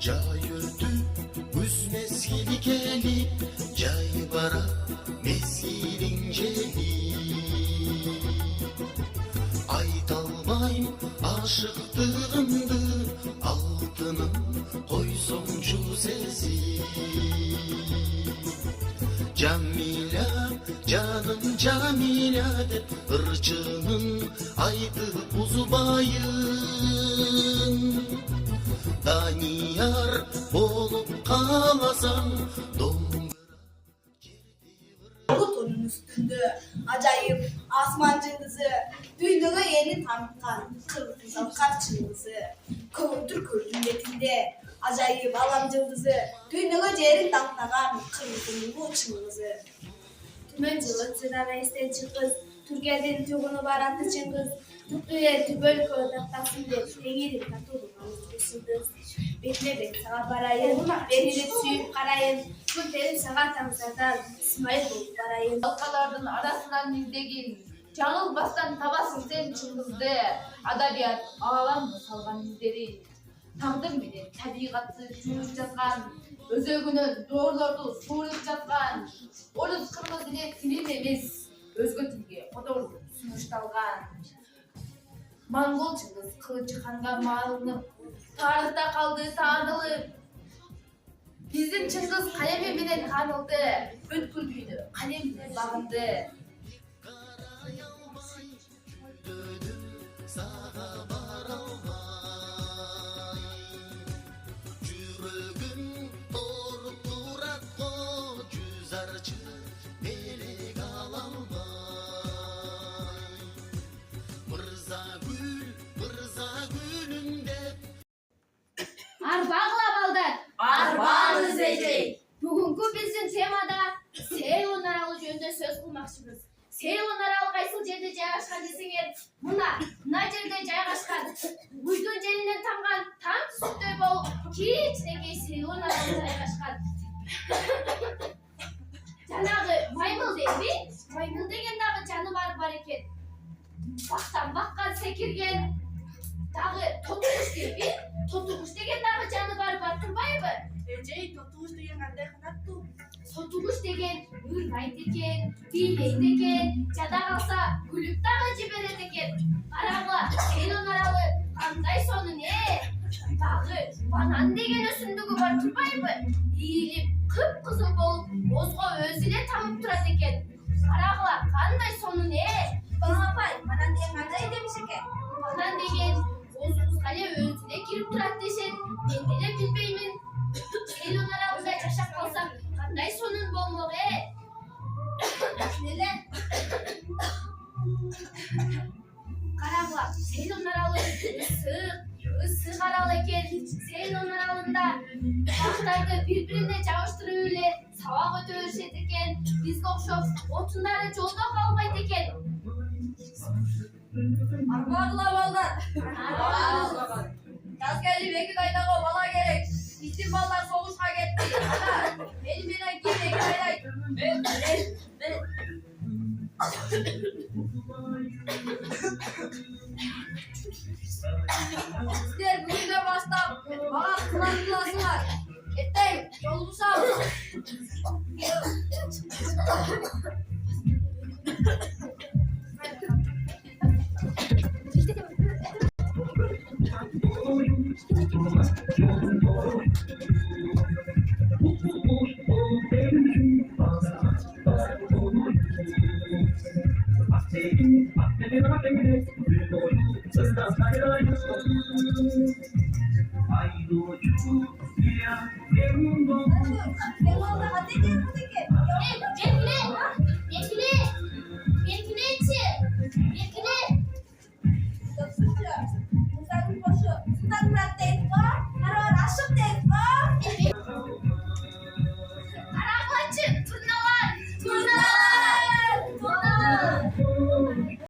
Cay ördü güz mezgili gelip cay bara mezgilin celi. Ay dalmayım aşıktığımdı altının koysoncu sesi. Camila canım Camila'dır ırçının aydı uzbayın. Daniyar olup kalasan Bulut onun üstünde acayip asman cıldızı, dünyada yeni tanıtan kırmızı karçılısı, kıvıldır kırmızı acayip alam cıldızı, dünyada yerin tanıtan kırmızı bu çılgızı. Tümen жылы цыгана эстен чыккыз, Түркияден тугуну бар аты кыз, Туктуя түбөлкө тактасын деп теңирин татуулуган ысылдыз. Бетине бет сага барайын, бетине сүйүп карайын, күн терип сага таңсадан Исмайыл болуп барайын. Halkalardın arasından izdegin, жаңылбастан табасың сен чыңгызды, адабият аламды салган издери. Таңдын менен табигатты жүрүп жаткан, өзөгүнөн доорлорду suurup жаткан, орус кыргыз тили тилин эмес, өзгө тилге которуп сунушталган. Монгол чыңгыз кылычы ханга маалынып, тарыхта калды таанылып. Биздин чыңгыз калеми менен таанылды, бүткүл дүйнө калем менен багынды. Арбагыла балдар, Арбаңыз эжей. бүгүнкү биздин темада Сейлон аралы жөнүндө сөз кылмакчыбыз. Сейлон аралы кайсыл жерде жайгашкан десеңер, мына жерде жайгашкан. Уйдун желинен тамган таң түсүндөй болуп, кичинекей Сейлон аралы жайгашкан. Жанагы маймыл дейби? Маймыл деген дагы жаныбар бар экен. Бактан баккан секирген. Дагы тотугуш дейби? Тотугуш деген дагы жаныбар бар турбайбы? Эжей тотугуш деген кандай канаттуу? Сотугуш деген ыргайт экен, бийлейт экен, жада калса күлүп дагы жиберет экен. Карагыла, Сейлон аралы кандай сонун Дагы банан деген өсүмдүгү бар турбайбы? Ийилип, кып-кызыл болуп, озго өзү эле тамып турат экен. Карагыла, кандай сонун Бана апай, банан деген кандай демиш экен? Банан деген озубузга эле өзү эле кирип турат дешет. Мен деле билбеймин. Сейлон аралында жашап калсам кандай сонун болмок Неле? Карагыла, Сейлон аралы ысык арал экен. Сейлон аралында бактарды бири-бирине жабыштырып эле сабак өтө беришет экен. Бизге окшоп отундары жолдо калбайт экен. Арбагыла балдар. Жаз келип 2 айдагы бала керек. Биздин балдар согушка кетти. Ана, мени менен ким 2 айдайт? Мен. Сиздер бүгүндөн баштап мага кылан кыласыңар. Эртең жолугушабыз. Ben